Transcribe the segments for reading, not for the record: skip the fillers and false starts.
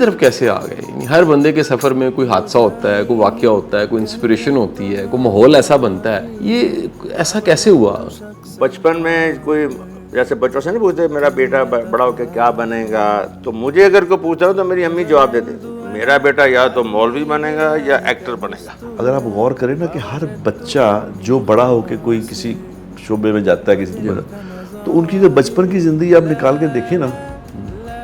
طرف کیسے آ گئے؟ یعنی ہر بندے کے سفر میں کوئی حادثہ ہوتا ہے, کوئی واقعہ ہوتا ہے, کوئی انسپریشن ہوتی ہے, کوئی ماحول ایسا بنتا ہے, یہ ایسا کیسے ہوا؟ بچپن میں کوئی جیسے بچوں سے نہیں پوچھتے میرا بیٹا بڑا ہو کے کیا بنے گا, تو مجھے اگر کوئی پوچھ رہا ہو تو میری امی جواب دیتے میرا بیٹا یا تو مولوی بنے گا یا ایکٹر بنے گا. اگر آپ غور کریں نا کہ ہر بچہ جو بڑا ہو کے کوئی کسی شعبے میں جاتا ہے کسی تو ان کی جو بچپن کی زندگی آپ نکال کے دیکھیں نا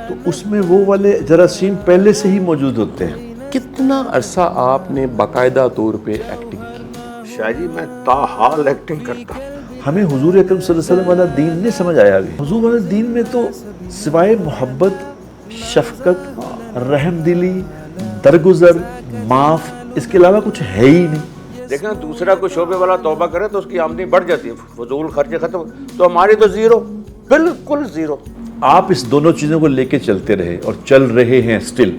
تو اس میں وہ والے جراثیم پہلے سے ہی موجود ہوتے ہیں. کتنا عرصہ آپ نے باقاعدہ طور پہ ایکٹنگ کی؟ شاہ جی میں تاحال ایکٹنگ کرتا ہوں. ہمیں حضور اکرم صلی اللہ علیہ وسلم والا دین نہیں سمجھ آیا ابھی. حضور والا دین میں تو سوائے محبت, شفقت, رحم دلی, درگزر, معاف, اس کے علاوہ کچھ ہے ہی نہیں. دیکھیں دوسرا کوئی شعبے والا توبہ کرے تو اس کی آمدنی بڑھ جاتی ہے, فضول خرچے ختم, تو ہماری تو زیرو, بالکل زیرو. آپ اس دونوں چیزوں کو لے کے چلتے رہے اور چل رہے ہیں سٹل,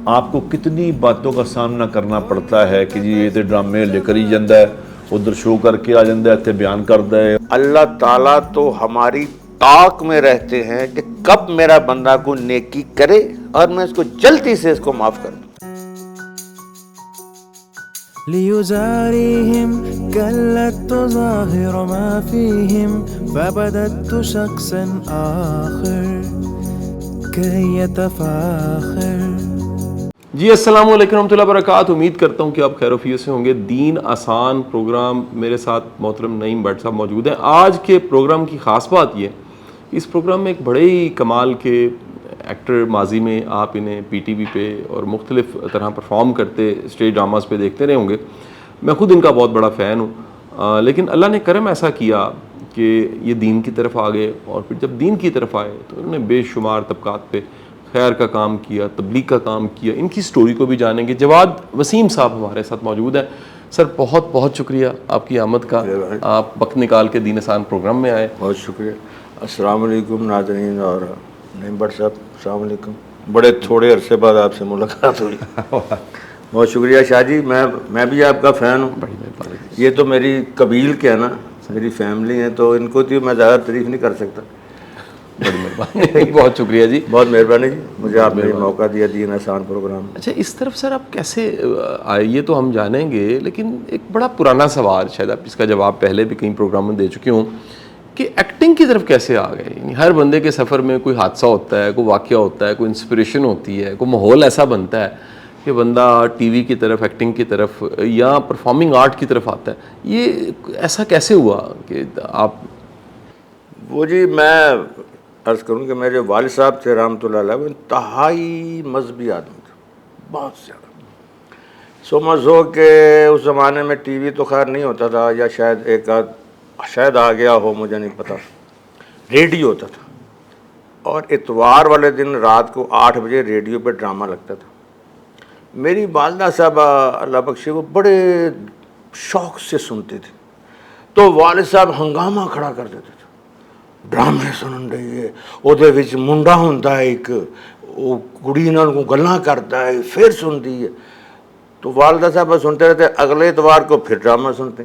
آپ کو کتنی باتوں کا سامنا کرنا پڑتا ہے کہ جی یہ تو ڈرامے لے کر ہی جاندہ ہے, ادھر شو کر کے آ جاندہ ہے, اتنے بیان کردہ ہے. اللہ تعالیٰ تو ہماری طاق میں رہتے ہیں کہ کب میرا بندہ کو نیکی کرے اور میں اس کو جلدی سے اس کو معاف کر دوں. ليزاريهم كلت تظاهر ما فيهم فبدت شخصا آخر كي يتفاخر. جی السلام علیکم ورحمۃ اللہ وبرکاتہ. امید کرتا ہوں کہ آپ خیر و عافیت سے ہوں گے. دین آسان پروگرام, میرے ساتھ محترم نعیم بٹ صاحب موجود ہیں. آج کے پروگرام کی خاص بات یہ ہے, اس پروگرام میں ایک بڑے ہی کمال کے ایکٹر, ماضی میں آپ انہیں پی ٹی وی پہ اور مختلف طرح پرفارم کرتے اسٹیج ڈراماز پہ دیکھتے رہے ہوں گے. میں خود ان کا بہت بڑا فین ہوں, لیکن اللہ نے کرم ایسا کیا کہ یہ دین کی طرف آ گئے, اور پھر جب دین کی طرف آئے تو انہوں نے بے شمار طبقات پہ خیر کا کام کیا, تبلیغ کا کام کیا. ان کی سٹوری کو بھی جانیں گے. جواد وسیم صاحب ہمارے ساتھ موجود ہیں. سر بہت بہت شکریہ آپ کی آمد کا, آپ وقت نکال کے دین آسان پروگرام میں آئے. بہت شکریہ. السلام علیکم ناظرین اور نعیم بٹ صاحب, السلام علیکم. بڑے تھوڑے عرصے بعد آپ سے ملاقات ہوئی. بہت شکریہ شاہ جی, میں بھی آپ کا فین ہوں. یہ تو میری قبیل کے ہے نا, میری فیملی ہے, تو ان کو تو میں زیادہ تعریف نہیں کر سکتا. بڑی مہربانی. بہت شکریہ جی, بہت مہربانی جی, مجھے آپ نے موقع دیا دین آسان پروگرام. اچھا اس طرف سر آپ کیسے آئے یہ تو ہم جانیں گے, لیکن ایک بڑا پرانا سوال, شاید آپ اس کا جواب پہلے بھی کئی پروگرام میں دے چکے ہوں, کہ ایکٹنگ کی طرف کیسے آ گئے؟ یعنی ہر بندے کے سفر میں کوئی حادثہ ہوتا ہے, کوئی واقعہ ہوتا ہے, کوئی انسپریشن ہوتی ہے, کوئی ماحول ایسا بنتا ہے کہ بندہ ٹی وی کی طرف, ایکٹنگ کی طرف یا پرفارمنگ آرٹ کی طرف آتا ہے. یہ ایسا کیسے ہوا کہ آپ؟ وہ جی میں عرض کروں کہ میرے والد صاحب تھے رحمۃ اللہ علیہ, وہ انتہائی مذہبی آدمی تھے, بہت زیادہ. سو کہ اس زمانے میں ٹی وی تو خیر نہیں ہوتا تھا, یا شاید ایک آدھ شاید آ گیا ہو, مجھے نہیں پتا. ریڈیو ہوتا تھا, اور اتوار والے دن رات کو 8 بجے ریڈیو پہ ڈرامہ لگتا تھا. میری والدہ صاحب اللہ بخشے وہ بڑے شوق سے سنتے تھے, تو والد صاحب ہنگامہ کھڑا کر دیتے تھے. ڈرامے سنن رہی ہے, ਉਹਦੇ ਵਿੱਚ ਮੁੰਡਾ ਹੁੰਦਾ ہے ایک, وہ کڑی نال کو گلاں کرتا ہے, پھر سنتی ہے. تو والدہ صاحب سنتے رہتے, اگلے اتوار کو پھر ڈرامہ سنتے.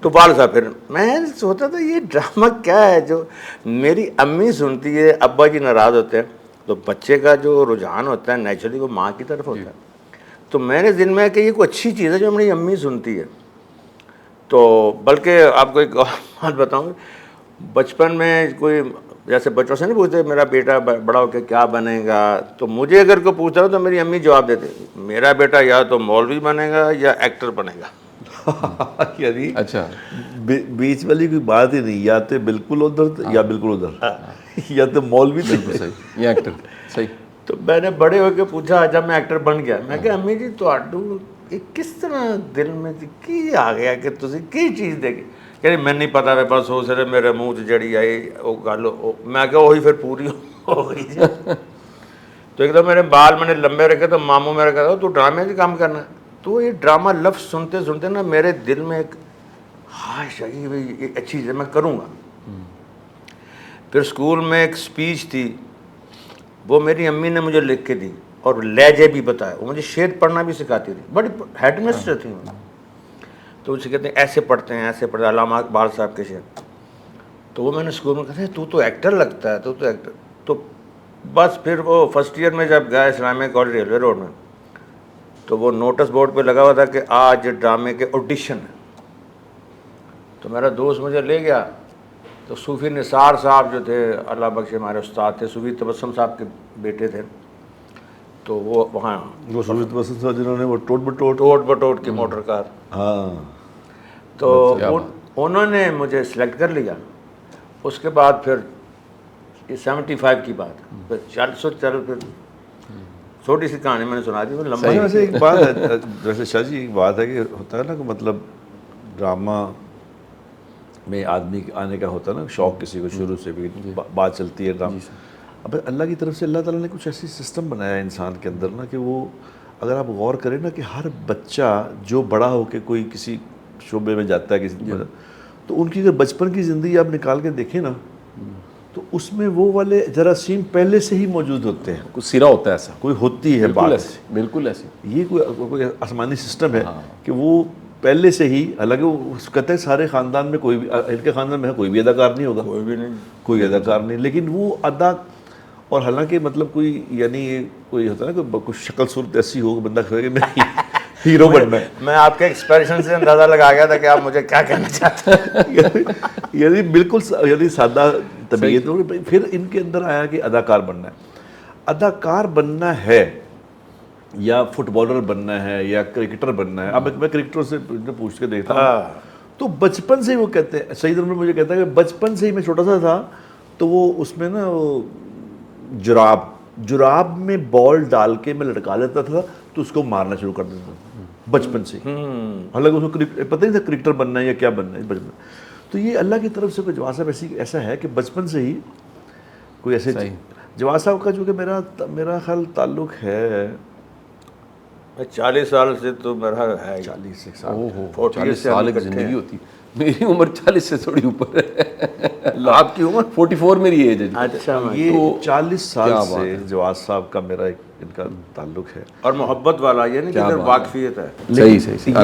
تو والد صاحب پھر, میں سوچتا تھا یہ ڈرامہ کیا ہے جو میری امی سنتی ہے, ابا جی ناراض ہوتے ہیں, تو بچے کا جو رجحان ہوتا ہے نیچرلی وہ ماں کی طرف ہوتا ہے. تو میرے ذہن میں ہے کہ یہ کوئی اچھی چیز ہے جو میری امی سنتی ہے. تو بلکہ آپ کو ایک بات بتاؤں, بچپن میں کوئی جیسے بچوں سے نہیں پوچھتے میرا بیٹا بڑا ہو کے کیا بنے گا, تو مجھے اگر کوئی پوچھ رہا ہو تو میری امی جواب دیتے میرا بیٹا یا تو مولوی بنے گا یا ایکٹر بنے گا. اچھا بیچ والی کوئی بات ہی نہیں, یا تو بالکل ادھر یا بالکل ادھر, یا تو مولوی بالکل صحیح یا ایکٹر صحیح. تو میں نے بڑے ہو کے پوچھا جب میں ایکٹر بن گیا, میں کہا امی جی تواڈو کس طرح دل میں کی آ گیا کہ تسی کی چیز دیکھی؟ کہ میں نہیں پتا, میرے پاس ہو سر میرے منہ سے جڑی آئی وہ گل, میں کہا وہی پھر پوری ہو گئی. تو ایک دم میرے بال میں نے لمبے رکھے تو ماموں میرا کہتا تو ڈرامے سے کام کرنا ہے. تو یہ ڈرامہ لفظ سنتے سنتے نا میرے دل میں ایک خواہش آئی بھائی یہ اچھی چیز ہے, میں کروں گا. پھر اسکول میں ایک اسپیچ تھی, وہ میری امی نے مجھے لکھ کے دی اور لہجے بھی بتایا, وہ مجھے شعر پڑھنا بھی سکھاتی تھی, بڑی ہیڈ مسٹر تھی. تو اسے کہتے ہیں ایسے پڑھتے ہیں, ایسے پڑھتے ہیں, علامہ اقبال صاحب کے شعر. تو وہ میں نے اسکول میں کہتے ہیں تو ایکٹر لگتا ہے, تو ایکٹر. تو بس پھر وہ فرسٹ ایئر میں جب گیا اسلامیہ کالج ریلوے روڈ میں تو وہ نوٹس بورڈ پہ لگا ہوا تھا کہ آج ڈرامے کے آڈیشن ہے. تو میرا دوست مجھے لے گیا تو صوفی نثار صاحب جو تھے اللہ بخش ہمارے استاد تھے, صوفی تبسم صاحب کے بیٹے تھے, تو وہ وہاں وہ سوویت وسط سے جنہوں نے وہ ٹوٹ بٹوٹ کی موٹر کار, ہاں تو انہوں نے مجھے سلیکٹ کر لیا. اس کے بعد پھر یہ 75 کی بات, پھر 400 پھر چھوٹی سی کہانی میں نے سنا دی, وہ لمبا. ویسے ایک بات ہے, ویسے شاہ جی ایک بات ہے کہ ہوتا ہے نا کہ مطلب ڈرامہ میں آدمی آنے کا ہوتا ہے نا شوق, کسی کو شروع سے بھی بات چلتی ہے ڈرامہ. اب اللہ کی طرف سے اللہ تعالیٰ نے کچھ ایسی سسٹم بنایا ہے انسان کے اندر نا کہ وہ اگر آپ غور کریں نا کہ ہر بچہ جو بڑا ہو کے کوئی کسی شعبے میں جاتا ہے کسی تو ان کی اگر بچپن کی زندگی آپ نکال کے دیکھیں نا تو اس میں وہ والے جراثیم پہلے سے ہی موجود ہوتے ہیں, کچھ سرا ہوتا ہے ایسا, کوئی ہوتی ہے بات, بالکل ایسی. یہ کوئی آسمانی سسٹم ہے کہ وہ پہلے سے ہی, حالانکہ وہ کہتے ہیں سارے خاندان میں کوئی بھی, ان کے خاندان میں کوئی بھی اداکار نہیں ہوگا, کوئی اداکار نہیں, لیکن وہ ادا, اور حالانکہ مطلب کوئی یعنی کوئی ہوتا ہے نا کہ کچھ شکل صورت ایسی ہو بندہ کہے کہ میں ہیرو بننا ہے. میں آپ کے ایکسپریشن سے اندازہ لگا گیا تھا کہ آپ مجھے کیا کہنا چاہتے ہیں. یعنی بالکل یعنی سادہ طبیعت, پھر ان کے اندر آیا کہ اداکار بننا ہے. اداکار بننا ہے یا فٹ بالر بننا ہے یا کرکٹر بننا ہے. اب میں کرکٹر سے پوچھ کے دیکھتا ہوں تو بچپن سے ہی وہ کہتے ہیں, سعید عمر مجھے کہتا ہے کہ بچپن سے ہی میں چھوٹا سا تھا تو وہ اس میں نا وہ جراب میں بال ڈال کے میں لٹکا لیتا تھا تو اس کو مارنا شروع کر دیتا تھا بچپن سے. حالانکہ اس کو پتہ نہیں تھا کرکٹر بننا ہے یا کیا بننا ہے بچپن. تو یہ اللہ کی طرف سے کوئی جواز صاحب ایسا ہے کہ بچپن سے ہی کوئی ایسے جواز صاحب کا, جو کہ میرا خیال تعلق ہے 40 سال سے تو میرا ہے 40 سال کی زندگی ہوتی. میری عمر 40 سے تھوڑی اوپر ہے. آپ کی عمر 44 میری ایج ہے. اچھا, یہ 40 سال سے جواز صاحب کا میرا ان کا تعلق ہے, اور محبت والا, یہ نہیں کہ واقفیت ہے. صحیح.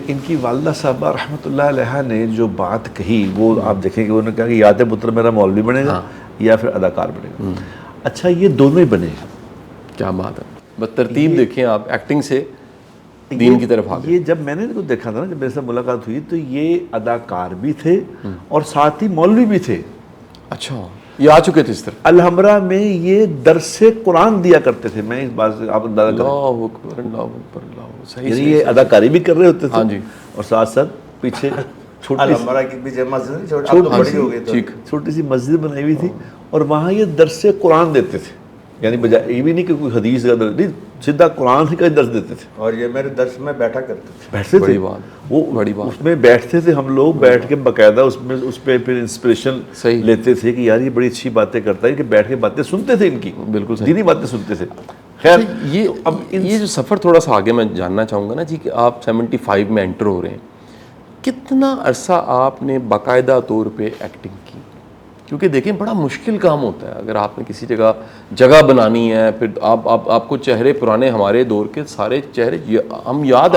ان کی والدہ صاحبہ رحمۃ اللہ علیہ نے جو بات کہی وہ آپ دیکھیں کہ انہوں نے کہا کہ یا تو پتر میرا مولوی بنے گا یا پھر اداکار بنے گا. اچھا یہ دونوں ہی بنے. کیا بات ہے. بس ترتیب دیکھیں آپ, ایکٹنگ سے دین کی طرف آگے. یہ جب میں نے ان کو دیکھا تھا نا, جب میرے سے ملاقات ہوئی تو یہ اداکار بھی تھے اور ساتھ ہی مولوی بھی تھے. اچھا, یہ آ چکے تھے اس طرح. الحمرہ میں یہ درس قرآن دیا کرتے تھے. میں اس بات سے آپ اندازہ کریں, اللہ اکبر اللہ اکبر اللہ. صحیح. یہ اداکاری بھی کر رہے ہوتے تھے. ہاں جی. اور ساتھ ساتھ پیچھے الحمرہ کی پیچھے مسجد بڑی ہو گئی, چھوٹی سی مسجد بنائی ہوئی تھی اور وہاں یہ درس قرآن دیتے تھے. یعنی بجائے یہ بھی نہیں کہ کوئی حدیث کا درس نہیں, سیدھا قرآن کا درس دیتے تھے. اور یہ میرے درس میں بیٹھا کرتے تھے. بیٹھتے تھے وہ بڑی بات. اس میں بیٹھتے تھے, ہم لوگ بیٹھ کے باقاعدہ اس پہ پھر انسپریشن لیتے تھے کہ یار یہ بڑی اچھی باتیں کرتا ہے, کہ بیٹھ کے باتیں سنتے تھے ان کی, بالکل دینی باتیں سنتے تھے. خیر یہ جو سفر تھوڑا سا آگے میں جاننا چاہوں گا نا جی, کہ آپ 75 میں انٹر ہو رہے ہیں, کتنا عرصہ آپ نے باقاعدہ طور پہ ایکٹنگ کی؟ کیونکہ دیکھیں بڑا مشکل کام ہوتا ہے. اگر آپ نے کسی جگہ بنانی ہے, پھر آپ کو چہرے پرانے ہمارے دور کے سارے چہرے ہم یاد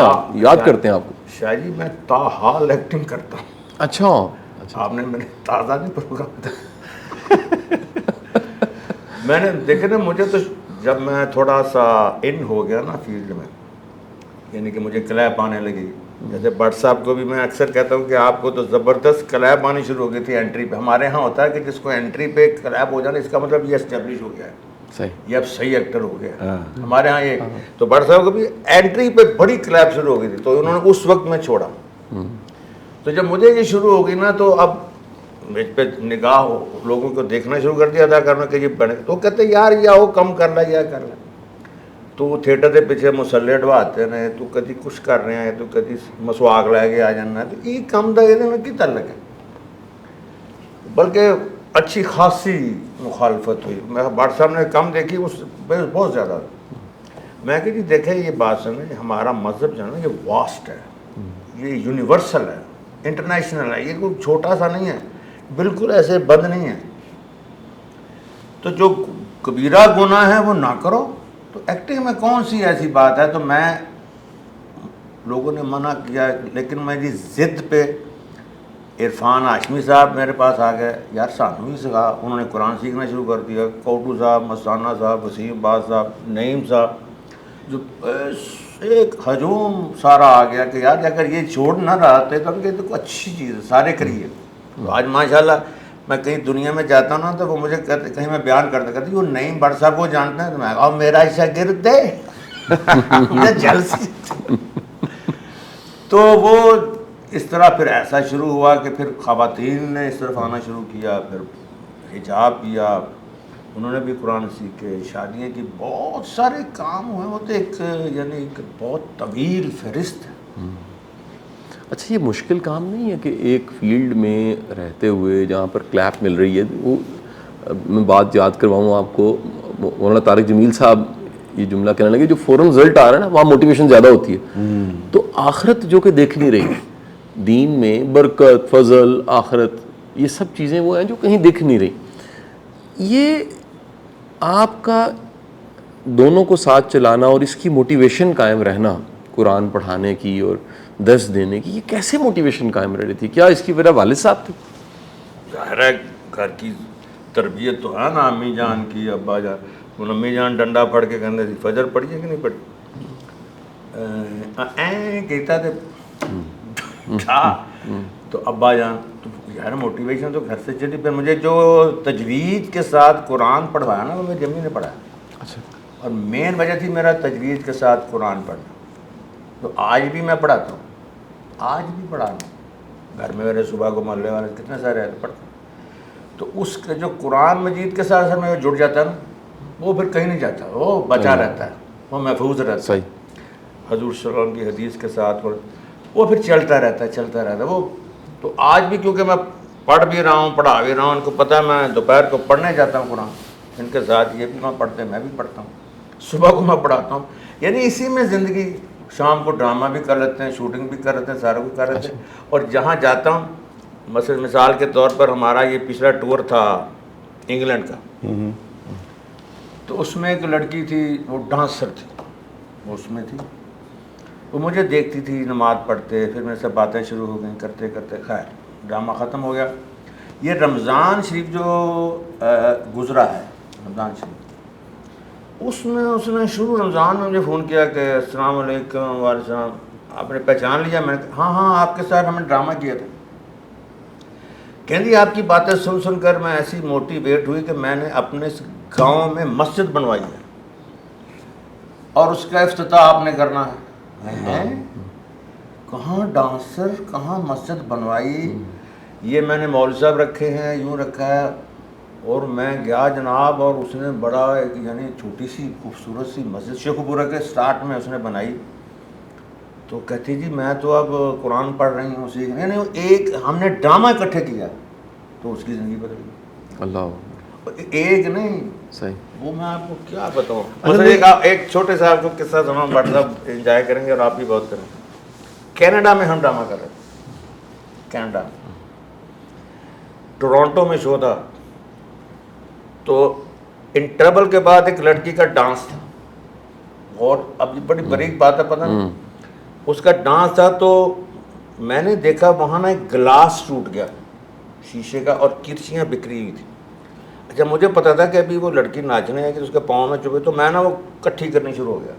کرتے ہیں آپ کو. شاید میں تاحال ایکٹنگ کرتا ہوں. اچھا, آپ نے میرے تازہ نہیں پروگرام میں نے دیکھے نا, مجھے تو جب میں تھوڑا سا ان ہو گیا نا فیلڈ میں, یعنی کہ مجھے کلیپ آنے لگی, جیسے بٹ صاحب کو بھی میں اکثر کہتا ہوں کہ آپ کو تو زبردست کلیپ آنی شروع ہو گئی تھی انٹری پہ. ہمارے ہاں ہوتا ہے کہ جس کو انٹری پہ کلیپ ہو جانا, اس کا مطلب یہ اسٹیبلش ہو گیا ہے, صحیح, یہ اب صحیح ایکٹر ہو گیا. ہمارے ہاں یہ تو بٹ صاحب کو بھی انٹری پہ بڑی کلیپ شروع ہو گئی تھی, تو انہوں نے اس وقت میں چھوڑا. تو جب مجھے یہ شروع ہو گئی نا, تو اب مجھ پہ نگاہ لوگوں کو دیکھنا شروع کر دیا ادا کرنا کہ یہ بنے, تو کہتے یار یا وہ کم کر لے یا کر لے. تو تھیٹر کے پیچھے مسلے ڈواتے نے, تو کدی کچھ کر رہے ہیں, تو کدی مسواک لے کے آ جانا, تو یہ کم دا یہ کی تعلق ہے. بلکہ اچھی خاصی مخالفت ہوئی. میں بٹ صاحب نے کم دیکھی, اس بہت زیادہ. میں کہ جی دیکھیں یہ بات سمجھیں, ہمارا مذہب جو ہے نا یہ واسٹ ہے, یہ یونیورسل ہے, انٹرنیشنل ہے, یہ کوئی چھوٹا سا نہیں ہے, بالکل ایسے بند نہیں ہے. تو جو کبیرہ گناہ ہے وہ نہ کرو. تو ایکٹنگ میں کون سی ایسی بات ہے؟ تو میں لوگوں نے منع کیا, لیکن میری ضد پہ عرفان ہاشمی صاحب میرے پاس آ گئے, یار سانو بھی سکھا. انہوں نے قرآن سیکھنا شروع کر دیا. کوٹو صاحب, مستانہ صاحب, وسیم باز صاحب, نعیم صاحب, جو ایک ہجوم سارا آ گیا کہ یار اگر یہ چھوڑ نہ رہا تو ہم کہتے کوئی اچھی چیز ہے, سارے کریے. تو آج ماشاءاللہ میں کہیں دنیا میں جاتا ہوں نا تو وہ مجھے کہتے, کہیں میں بیان کرتا کہتے وہ نعیم بٹ صاحب کو جانتے ہیں, تو میں اور میرا شاگرد ہے جلسی. تو وہ اس طرح پھر ایسا شروع ہوا کہ پھر خواتین نے اس طرف آنا شروع کیا, پھر حجاب کیا, انہوں نے بھی قرآن سیکھے, شادیاں کی, بہت سارے کام ہوئے. وہ تو ایک یعنی ایک بہت طویل فہرست ہے. اچھا یہ مشکل کام نہیں ہے کہ ایک فیلڈ میں رہتے ہوئے جہاں پر کلیپ مل رہی ہے, وہ میں بات یاد کرواؤں آپ کو, مولانا طارق جمیل صاحب یہ جملہ کہنے لگے جو فوراً رزلٹ آ رہا ہے نا وہاں موٹیویشن زیادہ ہوتی ہے. تو آخرت جو کہ دیکھ نہیں رہی, دین میں برکت, فضل, آخرت, یہ سب چیزیں وہ ہیں جو کہیں دکھ نہیں رہی. یہ آپ کا دونوں کو ساتھ چلانا اور اس کی موٹیویشن قائم رہنا, قرآن پڑھانے کی اور درس دینے کی, یہ کیسے موٹیویشن قائم رہ رہی تھی؟ کیا اس کی وجہ والد صاحب تھے؟ ظاہر ہے گھر کی تربیت تو ہے نا, امی جان کی, ابا جان. ان امی جان ڈنڈا پھڑ کے کہتے تھے فجر پڑھیے کہ نہیں پڑھی, کہتا تھے تھا. تو ابا جان تو یار موٹیویشن تو گھر سے چلی. پھر مجھے جو تجوید کے ساتھ قرآن پڑھوایا نا وہ میری امی نے پڑھایا. اچھا. اور مین وجہ تھی میرا تجوید کے ساتھ قرآن پڑھنا. تو آج بھی میں پڑھاتا ہوں, آج بھی پڑھا رہا ہوں. گھر میں میرے صبح کو محلے والے کتنے سارے ہیں پڑھتا ہوں. تو اس کے جو قرآن مجید کے ساتھ میں جڑ جاتا ہے نا, وہ پھر کہیں نہیں جاتا, وہ بچا رہتا ہے, وہ محفوظ رہتا ہے. صحیح. حضور صلی اللہ علیہ وسلم کی حدیث کے ساتھ وہ پھر چلتا رہتا ہے, چلتا رہتا ہے وہ. تو آج بھی کیونکہ میں پڑھ بھی رہا ہوں, پڑھا بھی رہا ہوں, ان کو پتہ ہے میں دوپہر کو پڑھنے جاتا ہوں قرآن, ان کے ساتھ یہ بھی میں پڑھتے ہیں, میں بھی پڑھتا ہوں, صبح کو میں پڑھاتا ہوں. یعنی اسی میں زندگی. شام کو ڈرامہ بھی کر لیتے ہیں, شوٹنگ بھی کر لیتے ہیں, سارا کچھ کر لیتے ہیں. اور جہاں جاتا ہوں, مثال کے طور پر ہمارا یہ پچھلا ٹور تھا انگلینڈ کا, تو اس میں ایک لڑکی تھی, وہ ڈانسر تھی, وہ اس میں تھی. وہ مجھے دیکھتی تھی نماز پڑھتے, پھر میرے سے باتیں شروع ہو گئیں, کرتے کرتے خیر ڈرامہ ختم ہو گیا. یہ رمضان شریف جو گزرا ہے, رمضان شریف, اس نے شروع رمضان میں مجھے فون کیا کہ السلام علیکم. وعلیکم السلام. آپ نے پہچان لیا؟ میں نے کہا ہاں آپ کے ساتھ ہم نے ڈرامہ کیا تھا. کہندی آپ کی باتیں سن سن کر میں ایسی موٹیویٹ ہوئی کہ میں نے اپنے گاؤں میں مسجد بنوائی ہے اور اس کا افتتاح آپ نے کرنا ہے. کہاں ڈانسر, کہاں مسجد بنوائی, یہ میں نے مولوی صاحب رکھے ہیں, یوں رکھا ہے. اور میں گیا جناب, اور اس نے بڑا ایک یعنی چھوٹی سی خوبصورت سی مسجد شیخ پورہ کے اسٹارٹ میں اس نے بنائی. تو کہتی جی میں تو اب قرآن پڑھ رہی ہوں, سیکھ. یعنی ایک ہم نے ڈرامہ اکٹھے کیا تو اس کی زندگی بدل گئی. اللہ. ایک نہیں, صحیح. وہ میں آپ کو کیا بتاؤں. ایک چھوٹے صاحب کو قصہ سناؤں, بٹ صاحب انجوائے کریں گے اور آپ بھی بہت کریں گے. کینیڈا میں ہم ڈرامہ کر رہے تھے, کینیڈا ٹورانٹو میں شو تھا. تو انٹرول کے بعد ایک لڑکی کا ڈانس تھا, اور اب بڑی بریک بات ہے, پتہ نہیں اس کا ڈانس تھا. تو میں نے دیکھا وہاں نا ایک گلاس ٹوٹ گیا شیشے کا, اور کرسیاں بکھری ہوئی تھی. اچھا مجھے پتا تھا کہ ابھی وہ لڑکی ناچنے ہے کہ اس کے پاؤں میں چبھے, تو میں نا وہ کٹھی کرنی شروع ہو گیا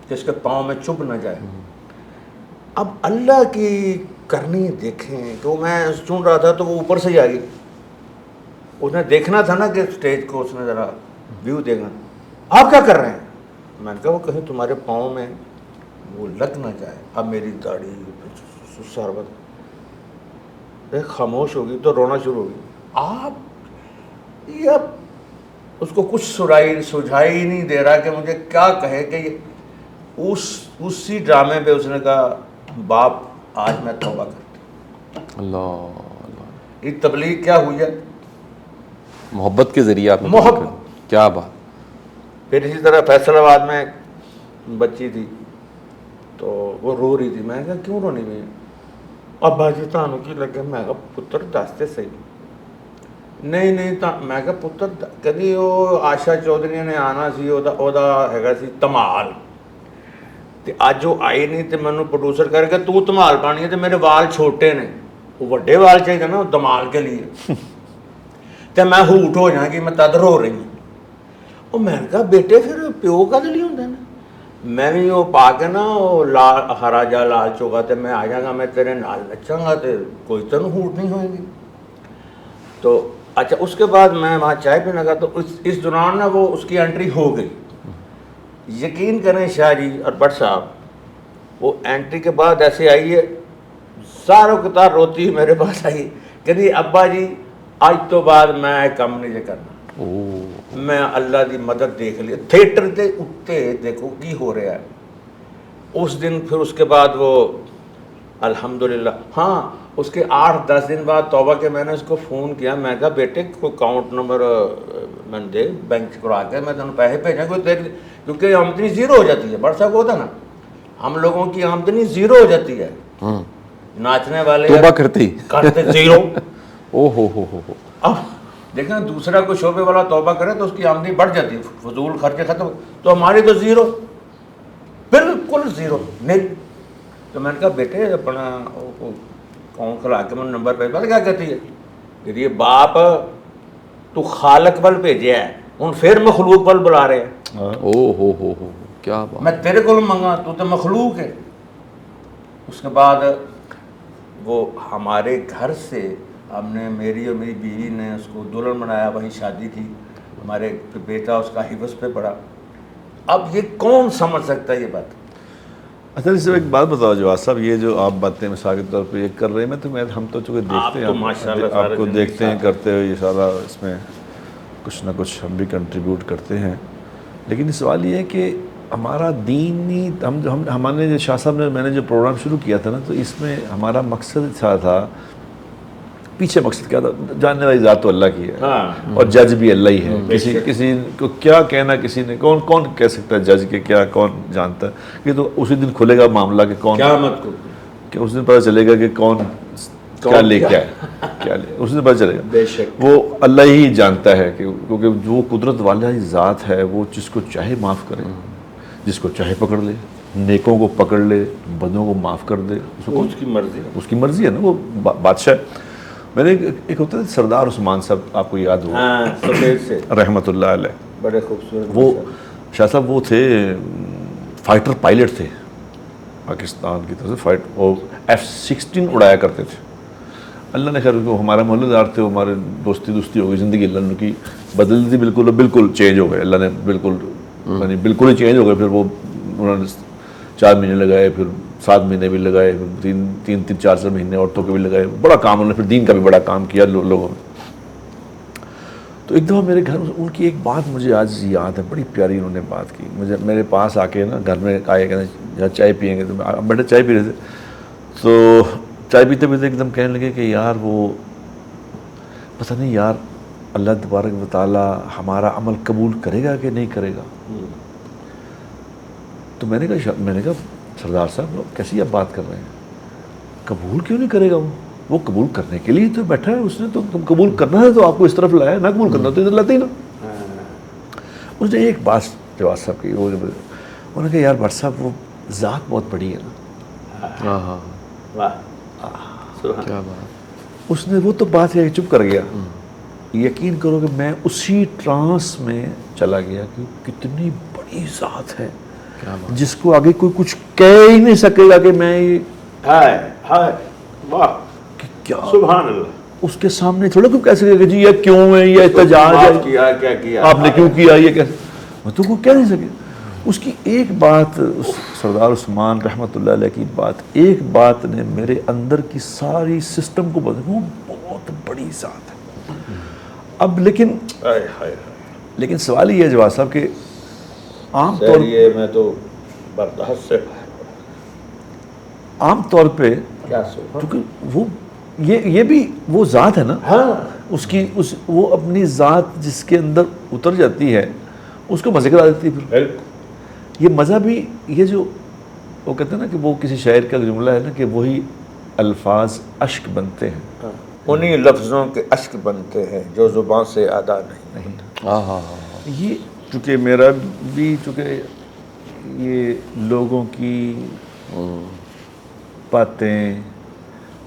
کہ اس کے پاؤں میں چبھ نہ جائے. اب اللہ کی کرنی دیکھیں کہ میں سن رہا تھا تو وہ اوپر سے ہی آ گئی. اس نے دیکھنا تھا نا کہ اسٹیج کو, اس نے ذرا ویو دیکھنا. آپ کیا کر رہے ہیں؟ میں نے کہا وہ کہیں تمہارے پاؤں میں وہ لگ نہ جائے. اب میری داڑھی سربت خاموش ہوگی تو رونا شروع ہوگی. آپ یہ اب اس کو کچھ سجھائی ہی نہیں دے رہا کہ مجھے کیا کہے. کہ اسی ڈرامے پہ اس نے کہا باپ آج میں توبہ کرتا ہوں. اللہ. یہ تبلیغ کیا ہوئی ہے؟ محبت کے ذریعے آپ نے محبت. کیا بات. پھر اسی طرح فیصل آباد میں بچی تھی تو وہ رو رہی تھی. میں نے کہا کیوں رونی ہوئی؟ ابا جی تانوں کی لگے. میں کہا پتر دستے صحیح. نہیں میں کہا پتر کدی وہ آشا چودھری نے آنا سی, ਉਹਦਾ ਹੈਗਾ ਸੀ ਧਮਾਲ, ਤੇ ਅੱਜ ਉਹ ਆਈ ਨਹੀਂ. ਤੇ ਮੈਨੂੰ ਪ੍ਰੋਡਿਊਸਰ ਕਰਕੇ ਤੂੰ ਧਮਾਲ ਪਾਣੀ ਹੈ ਤੇ ਮੇਰੇ ਵਾਲ ਛੋਟੇ ਨੇ, وہ وڈے وال چاہیے نا دمال کے لیے تو میں ہوٹ ہو جائیں کہ میں تد رو رہی ہوں. وہ میں نے کہا بیٹے پھر پیو کا دلی ہوتا ہے نا, میں بھی وہ پا کے نا وہ لال ہرا جا لال چوگا تو میں آ جاؤں گا, میں تیرے نال نچاں گا تو کوئی تینوں ہوٹ نہیں ہوئے گی. تو اچھا اس کے بعد میں وہاں چائے پینے لگا, تو اس دوران نا وہ اس کی انٹری ہو گئی. یقین کریں شاہ جی اور بٹ صاحب, وہ انٹری کے بعد ایسے آئی ہے ساروں کتار روتی ہے میرے پاس آئی کہ نہیں ابا جی آج تو بعد میں کم نہیں کرنا, میں اللہ دی مدد دیکھ لی. تھیٹر دے اتے دیکھو کی ہو رہا ہے اس دن. پھر اس کے بعد وہ الحمدللہ, ہاں اس کے 8-10 دن بعد توبہ کے میں نے اس کو فون کیا, میں کہا بیٹے کوئی اکاؤنٹ نمبر میں دے بینک کرا کے میں تمہیں پیسے بھیجا کوئی تیری, کیونکہ آمدنی زیرو ہو جاتی ہے. بڑا صاحب ہوتا نا ہم لوگوں کی آمدنی زیرو ہو جاتی ہے, ناچنے والے توبہ کرتے زیرو. او ہو. اب دیکھیں دوسرا کوئی شعبے والا توبہ کرے تو اس کی آمدنی بڑھ جاتی ہے, فضول خرچے ختم, تو ہماری تو زیرو, بالکل زیرو نہیں. تو میں نے کہا بیٹے اپنا اکاؤنٹ کھلا کے میں نمبر پہ پتہ کیا کہتی ہے کہ یہ باپ تو خالق بل بھیجا ہے ہوں پھر مخلوق بل بلا رہے ہیں. او ہو کیا بات. میں تیرے کو منگا تو مخلوق ہے. اس کے بعد وہ ہمارے گھر سے ہم نے, میری اور میری بیوی نے اس کو دلہن بنایا, وہیں شادی کی, ہمارے بیٹا اس کا حفظ پہ پڑا. اب یہ کون سمجھ سکتا ہے یہ بات. اچھا اس سے ایک بات بتاؤ جواز صاحب, یہ جو آپ باتیں مثال کے طور پہ یہ کر رہے ہیں, ہم تو چونکہ دیکھتے ہیں آپ کو دیکھتے ہیں کرتے ہوئے, یہ سارا اس میں کچھ نہ کچھ ہم بھی کنٹریبیوٹ کرتے ہیں. لیکن سوال یہ ہے کہ ہمارا دینی ہمارے جو شاہ صاحب نے, میں نے جو پروگرام شروع کیا تھا نا, تو اس میں ہمارا مقصد تھا پیچھے مقصد کیا تھا, جاننے والی ذات تو اللہ کی ہے اور جج بھی اللہ ہی ہے. کسی کو کیا کہنا, کسی نے کون کہہ سکتا ہے جج کے کیا, کون جانتا ہے. یہ تو اسی دن کھلے گا معاملہ کہ کون, کہ اس دن پتہ چلے گا کہ کون کیا لے کے آئے, کیا لے, اس دن پتہ چلے گا. بے شک وہ اللہ ہی جانتا ہے, کیونکہ جو قدرت والا ذات ہے وہ جس کو چاہے معاف کرے, جس کو چاہے پکڑ لے, نیکوں کو پکڑ لے, بدوں کو معاف کر دے, اس کی مرضی, اس کی مرضی ہے نا, وہ بادشاہ. میں نے ایک ہوتا ہے سردار عثمان صاحب, آپ کو یاد ہو, سفید سے رحمۃ اللہ علیہ, بڑے خوبصورت. وہ شاہ صاحب وہ تھے فائٹر پائلٹ تھے پاکستان کی طرف سے, وہ F-16 اڑایا کرتے تھے. اللہ نے خیر کو, ہمارا محلہ دار تھے, ہمارے دوستی ہو گئی, زندگی اللہ کی بدل دی, بالکل چینج ہو گئے. اللہ نے یعنی بالکل ہی چینج ہو گئے. پھر وہ انہوں نے 4 مہینے لگائے, پھر 7 مہینے بھی لگائے, پھر 3-4 مہینے عورتوں کے بھی لگائے. بڑا کام انہوں نے, پھر دین کا بھی بڑا کام کیا لوگوں نے. تو ایک دفعہ میرے گھر ان کی ایک بات مجھے آج یاد ہے, بڑی پیاری انہوں نے بات کی. مجھے میرے پاس آ کے نا گھر میں آئے, کہتے چائے پئیں گے, تو بیٹھے چائے پی رہے تھے, تو چائے پیتے پیتے ایک دم کہنے لگے کہ یار وہ پتہ نہیں یار اللہ تبارک و تعالیٰ ہمارا عمل قبول کرے گا کہ نہیں کرے گا. تو میں نے کہا سردار صاحب کیسی آپ بات کر رہے ہیں, قبول کیوں نہیں کرے گا, وہ قبول کرنے کے لیے تو بیٹھا ہے, اس نے تو قبول کرنا ہے تو آپ کو اس طرف لایا, نہ قبول کرنا تو ادھر لاتے ہی نا. اس نے ایک بات جواز صاحب کی, انہوں نے کہا یار بٹ صاحب وہ ذات بہت بڑی ہے نا. کیا بات. اس نے وہ تو بات ہے, چپ کر گیا. یقین کرو کہ میں اسی ٹرانس میں چلا گیا کہ کتنی بڑی ذات ہے جس کو آگے کوئی کچھ کہہ ہی نہیں سکے گا کہ میں کیا سبحان اللہ. اس کے سامنے تھوڑا کوئی کہہ سکے کہ جی یہ کیوں ہے, یہ احتجاج ہے, آپ نے کیوں کیا, یہ کیسے, وہ تو کوئی کہہ نہیں سکے. اس کی ایک بات, اس سردار عثمان رحمۃ اللہ علیہ کی بات, ایک بات نے میرے اندر کی ساری سسٹم کو بدل, وہ بہت بڑی ذات ہے. اب لیکن سوال یہ ہے جواز صاحب کہ عام طور میں تو برداشت سے عام طور پہ کیا کیونکہ وہ یہ بھی وہ ذات ہے نا, اس کی وہ اپنی ذات جس کے اندر اتر جاتی ہے اس کو مزے کرا دیتی ہے. پھر یہ مزہ بھی, یہ جو وہ کہتے ہیں نا کہ وہ کسی شاعر کا جملہ ہے نا کہ وہی الفاظ اشک بنتے ہیں, انہی لفظوں کے اشک بنتے ہیں جو زبان سے ادا نہیں. یہ چونکہ میرا بھی چونکہ یہ لوگوں کی باتیں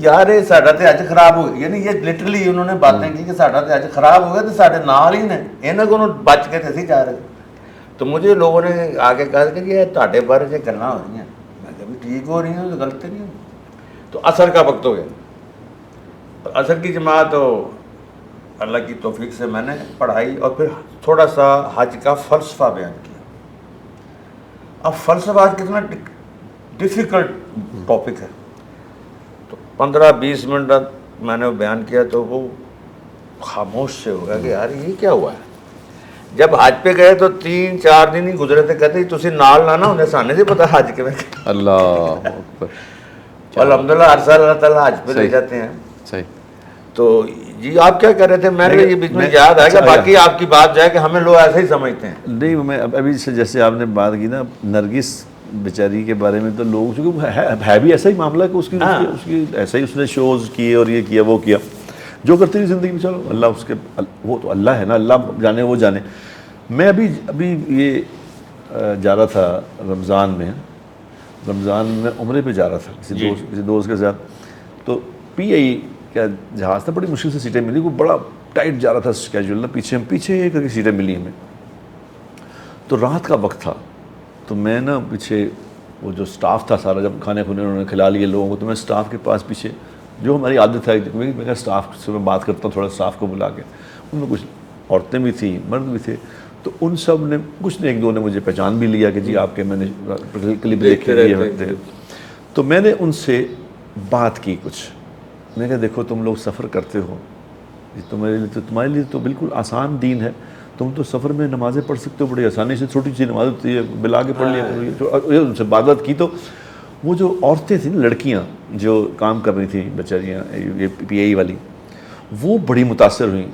یار یہ ساڈا تے اج خراب ہو گیا, یعنی یہ لٹرلی انہوں نے باتیں کی کہ ساڈا تے اج خراب ہو گیا تو ساڈے نال ہی نے انہاں کو بچ کے تے اسی جا رہے. تو مجھے لوگوں نے آگے کہا کہ یہ تہاڈے بارے جو گلاں ہو رہی ہیں, میں کہا بھی ٹھیک ہو رہی ہیں, تو غلط نہیں ہو. تو عصر کا وقت ہو گیا, عصر کی جماعت تو اللہ کی توفیق سے میں نے پڑھائی اور پھر تھوڑا سا حج کا فلسفہ بیان کیا. اب فلسفہ آج کتنا ڈیفیکلٹ ٹاپک ہے, تو 15-20 منٹ میں نے بیان کیا تو وہ خاموش سے ہو گیا کہ یار یہ کیا ہوا ہے. جب حج پہ گئے تو 3-4 دن ہی گزرے تھے, کہتے تسی نال لانا انہیں سانے سے پتا حج کے میں. اللہ اکبر. الحمدللہ ہر سال اللہ تعالیٰ حج پہ لے جاتے ہیں. صحیح. تو جی آپ کیا کہہ رہے تھے؟ میں نے یہ بیچ میں یاد آیا کہ باقی آپ کی بات جو ہے کہ ہمیں لوگ ایسے ہی سمجھتے ہیں. نہیں, میں ابھی سے جیسے آپ نے بات کی نا نرگس بیچاری کے بارے میں, تو لوگ چونکہ ہے بھی ایسا ہی معاملہ کہ اس کی ایسا ہی اس نے شوز کیے اور یہ کیا وہ کیا, جو کرتے ہوئی زندگی میں. چلو اللہ اس کے, وہ تو اللہ ہے نا, اللہ جانے وہ جانے. میں ابھی یہ جا رہا تھا رمضان میں عمرے پہ جا رہا تھا کسی دوست کے ساتھ. تو پی آئی کا جہاز تھا, بڑی مشکل سے سیٹیں ملی, وہ بڑا ٹائٹ جا رہا تھا اسکیجول, پیچھے کر کے سیٹیں ملی ہمیں. تو رات کا وقت تھا, تو میں نا پیچھے وہ جو سٹاف تھا سارا, جب کھانے انہوں نے کھلا لیے لوگوں کو, تو میں سٹاف کے پاس پیچھے, جو ہماری عادت ہے میں کہا سٹاف سے میں بات کرتا ہوں تھوڑا سٹاف کو بلا کے. ان میں کچھ عورتیں بھی تھیں, مرد بھی تھے, تو ان سب نے کچھ نے ایک دو نے مجھے پہچان بھی لیا کہ جی آپ کے میں نے کلپ دیکھے ہوتے. تو میں نے ان سے بات کی کچھ, میں کہا دیکھو تم لوگ سفر کرتے ہو, تمہارے لیے تو بالکل آسان دین ہے, تم تو سفر میں نمازیں پڑھ سکتے ہو بڑی آسانی سے, چھوٹی سی نماز ہوتی ہے بلا کے پڑھ لیا. ان سے بات کی تو وہ جو عورتیں تھیں لڑکیاں جو کام کر رہی تھیں بیچاریاں یہ پی آئی والی, وہ بڑی متاثر ہوئیں.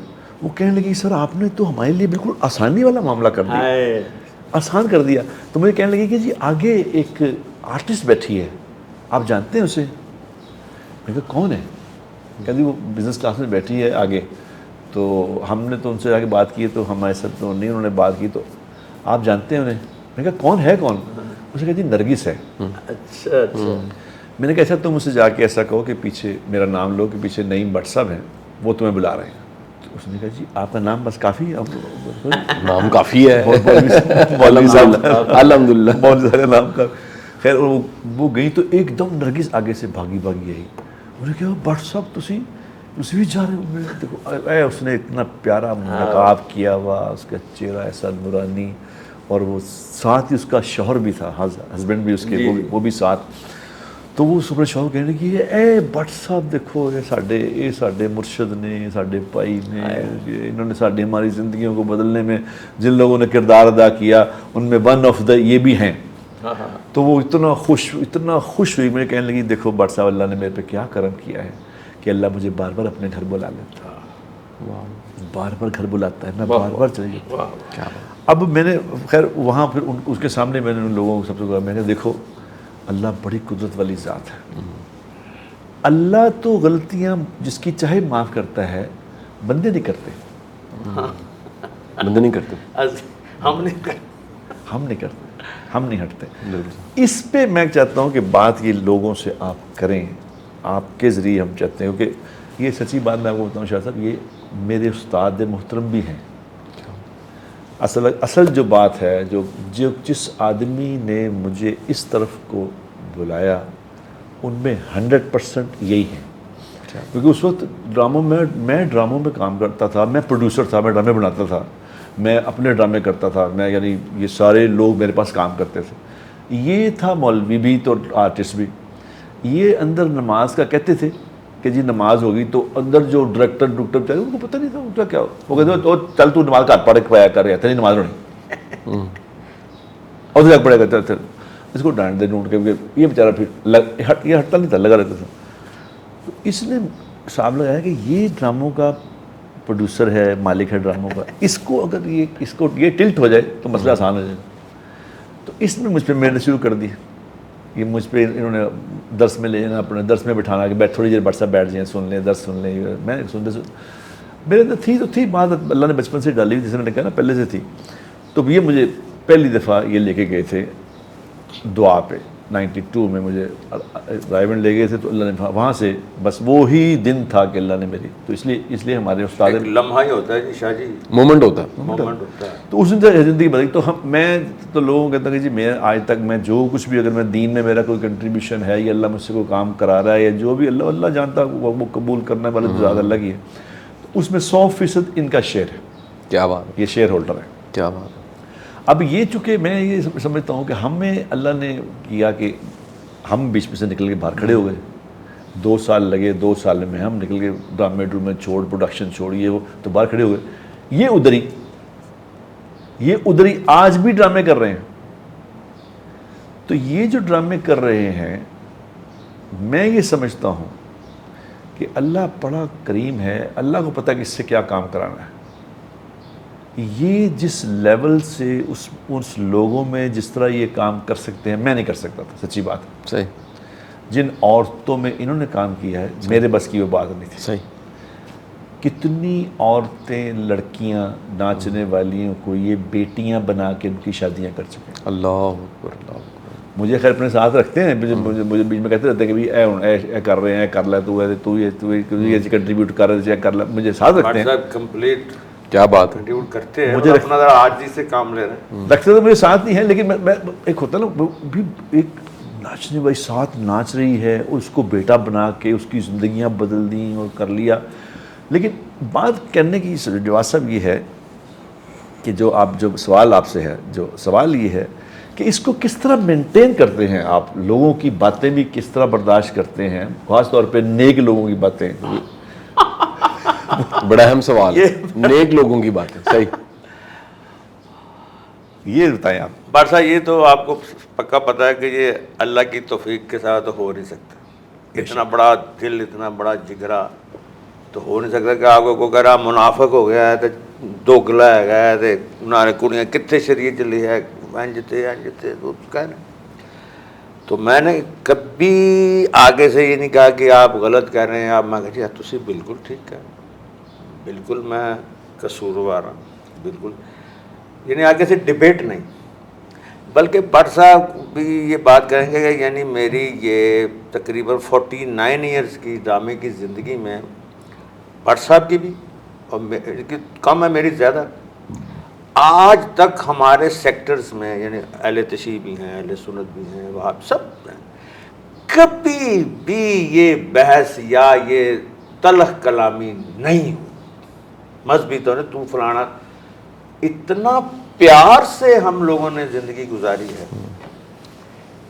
وہ کہنے لگی سر آپ نے تو ہمارے لیے بالکل آسانی والا معاملہ کر دیا, آسان کر دیا. تو مجھے کہنے لگی کہ جی آگے ایک آرٹسٹ بیٹھی ہے, آپ جانتے ہیں اسے؟ میں کہا کون ہے؟ کہتی وہ بزنس کلاس میں بیٹھی ہے آگے. تو ہم نے تو ان سے جا کے بات کی, تو ہمارے ساتھ تو نہیں انہوں نے بات کی, تو آپ جانتے ہیں انہیں؟ میں کہا کون ہے کون؟ اسے کہتی نرگس ہے. اچھا. میں نے کہا اچھا تم اسے جا کے ایسا کہو کہ پیچھے میرا نام لو کہ پیچھے نعیم بٹ صاحب ہیں, وہ تمہیں بلا رہے ہیں. تو اس نے کہا جی آپ کا نام بس کافی ہے, نام کافی ہے الحمدللہ بہت سارے نام کا. خیر وہ گئی تو ایک دم نرگس آگے سے بھاگی آئی. انہوں نے کہا بٹ صاحب تسی بھی جا رہے ہو؟ دیکھو اس نے اتنا پیارا نقاب کیا ہوا, اس کا چہرہ ایسا نورانی, اور وہ ساتھ ہی اس کا شوہر بھی تھا, ہسبینڈ بھی اس کے, وہ بھی ساتھ. تو وہ اپنے شوہر کہنے لگی اے بٹ صاحب دیکھو یہ ساڈے مرشد نے, ساڈے بھائی نے, انہوں نے ہماری زندگیوں کو بدلنے میں جن لوگوں نے کردار ادا کیا ان میں ون آف دا یہ بھی ہیں. تو وہ اتنا خوش ہوئی. میں کہنے لگی دیکھو بٹ صاحب اللہ نے میرے پہ کیا کرم کیا ہے کہ اللہ مجھے بار بار اپنے گھر بلا لیتا ہے, بار بار گھر بلاتا ہے, میں بار بار چلی جاتا. اب میں نے خیر وہاں پھر اس کے سامنے میں نے ان لوگوں کو سب سے کہا, میں نے دیکھو اللہ بڑی قدرت والی ذات ہے. اللہ تو غلطیاں جس کی چاہے معاف کرتا ہے, بندے نہیں کرتے. بندے نہیں کرتے, ہم نہیں کرتے, ہم نہیں ہٹتے. اس پہ میں چاہتا ہوں کہ بات یہ لوگوں سے آپ کریں, آپ کے ذریعے ہم چاہتے ہیں, کیونکہ یہ سچی بات میں آپ کو بتاؤں شاہ صاحب, یہ میرے استاد محترم بھی ہیں. اصل جو بات ہے جس آدمی نے مجھے اس طرف کو بلایا ان میں 100% یہی ہے. کیونکہ اس وقت میں ڈراموں میں کام کرتا تھا, میں پروڈیوسر تھا, میں ڈرامے بناتا تھا, میں اپنے ڈرامے کرتا تھا, میں یعنی یہ سارے لوگ میرے پاس کام کرتے تھے. یہ تھا مولوی بھی تو آرٹسٹ بھی. یہ اندر نماز کا کہتے تھے کہ جی نماز ہوگی, تو اندر جو ڈائریکٹر چاہیے ان کو پتہ نہیں تھا کیا. وہ کہتے تو چل تو نماز کا پڑھ کے پایا کر رہا تھا, نماز پڑھنی اور تو پڑھے گا, اس کو ڈانٹ دے ڈھونڈ کے. یہ بیچارہ پھر یہ ہٹتا نہیں تھا, لگا رہتا تھا. تو اس نے حساب لگایا کہ یہ ڈراموں کا پروڈیوسر ہے, مالک ہے ڈراموں کا, اس کو اگر یہ ٹلٹ ہو جائے تو مسئلہ آسان ہو جائے. تو اس نے مجھ پہ محنت شروع کر دی. یہ مجھ پہ انہوں نے درس میں لے جانا, اپنے درس میں بٹھانا کہ تھوڑی دیر بٹ صاحب بیٹھ جائیں, سن لیں, درس سن لیں. میں میرے اندر تھی بات, اللہ نے بچپن سے ڈالی ہوئی, جیسے میں نے کہا نا پہلے سے تھی. تو یہ مجھے پہلی دفعہ یہ لے کے گئے تھے دعا پہ 92 میں مجھے رائیونڈ لے گئے تھے، تو اللہ نے وہاں سے بس وہی دن تھا کہ اللہ نے میری، تو اس لیے ہمارے استاد ایک لمحہ ہی ہوتا ہے جی شاہ جی، مومنٹ ہوتا ہے. مومنٹ ہوتا ہے. تو اس دن سے زندگی بدلی. تو میں تو لوگوں کو کہتا ہوں کہ جی میں آج تک میں جو کچھ بھی اگر میں دین میں میرا کوئی کنٹریبیوشن ہے یا اللہ مجھ سے کوئی کام کرا رہا ہے یا جو بھی اللہ جانتا وہ قبول کرنے والے تو زیادہ اللہ کی ہے، تو اس میں 100% ان کا شیئر ہے. کیا بات، یہ شیئر ہولڈر ہے. کیا بات. اب یہ چونکہ میں یہ سمجھتا ہوں کہ ہمیں اللہ نے کیا کہ ہم بیچ میں سے نکل کے باہر کھڑے ہو گئے. 2 سال لگے، 2 سال میں ہم نکل کے ڈرامے چھوڑ، پروڈکشن چھوڑیے وہ تو باہر کھڑے ہو گئے. یہ ادھری آج بھی ڈرامے کر رہے ہیں. تو یہ جو ڈرامے کر رہے ہیں، میں یہ سمجھتا ہوں کہ اللہ بڑا کریم ہے، اللہ کو پتہ کہ اس سے کیا کام کرانا ہے. یہ جس لیول سے اس لوگوں میں جس طرح یہ کام کر سکتے ہیں، میں نہیں کر سکتا تھا. سچی بات ہے. صحیح. جن عورتوں میں انہوں نے کام کیا ہے، میرے بس کی وہ بات نہیں تھی. صحیح. کتنی عورتیں، لڑکیاں، ناچنے والیوں کو یہ بیٹیاں بنا کے ان کی شادیاں کر چکے ہیں. اللہ اکبر، اللہ اکبر. مجھے خیر اپنے ساتھ رکھتے ہیں، مجھے بیچ میں کہتے رہتے ہیں کہ اے کر رہے ہیں، کر لے تو یہ کنٹریبیوٹ کر رہے کر لے، مجھے ساتھ رکھتے ہیں. کمپلیٹ کیا بات ہے. کنٹریبیوٹ کرتے ہیں، مجھے اپنا ذرا عاجزی سے کام لے رہے ہیں. رکھتے تو مجھے ساتھ نہیں ہے، لیکن میں ایک ہوتا ہے نا بھی ایک ناچنے والی ساتھ ناچ رہی ہے، اس کو بیٹا بنا کے اس کی زندگیاں بدل دیں اور کر لیا. لیکن بات کرنے کی جواز صاحب یہ ہے کہ جو سوال آپ سے ہے، جو سوال یہ ہے کہ اس کو کس طرح مینٹین کرتے ہیں آپ، لوگوں کی باتیں بھی کس طرح برداشت کرتے ہیں، خاص طور پہ نیک لوگوں کی باتیں. بڑا اہم سوال ہے، نیک لوگوں کی بات ہے. صحیح. یہ بتائیں آپ. بار صاحب یہ تو آپ کو پکا پتہ ہے کہ یہ اللہ کی توفیق کے ساتھ ہو نہیں سکتا. اتنا بڑا دل، اتنا بڑا جگرا تو ہو نہیں سکتا کہ آپ کو اگر منافق ہو گیا ہے تو دوگلا ہے گیا ہے تو انہوں نے کڑیاں کتنے شریعت چلی ہے انجتے تو کہنا. تو میں نے کبھی آگے سے یہ نہیں کہا کہ آپ غلط کہہ رہے ہیں. آپ میں کہا جی تسی بالکل ٹھیک ہے، بالکل میں قصوروار ہوں، بالکل. یعنی آگے سے ڈبیٹ نہیں، بلکہ بٹ صاحب بھی یہ بات کریں گے کہ یعنی میری یہ تقریباً 49 ایئرز کی ڈرامے کی زندگی میں بٹ صاحب کی بھی اور کم ہے میری زیادہ، آج تک ہمارے سیکٹرز میں یعنی اہل تشیع بھی ہیں، اہل سنت بھی ہیں، وہاں سب ہیں، کبھی بھی یہ بحث یا یہ تلخ کلامی نہیں ہوئی. مذہبی طور پر تو فلانا، اتنا پیار سے ہم لوگوں نے زندگی گزاری ہے.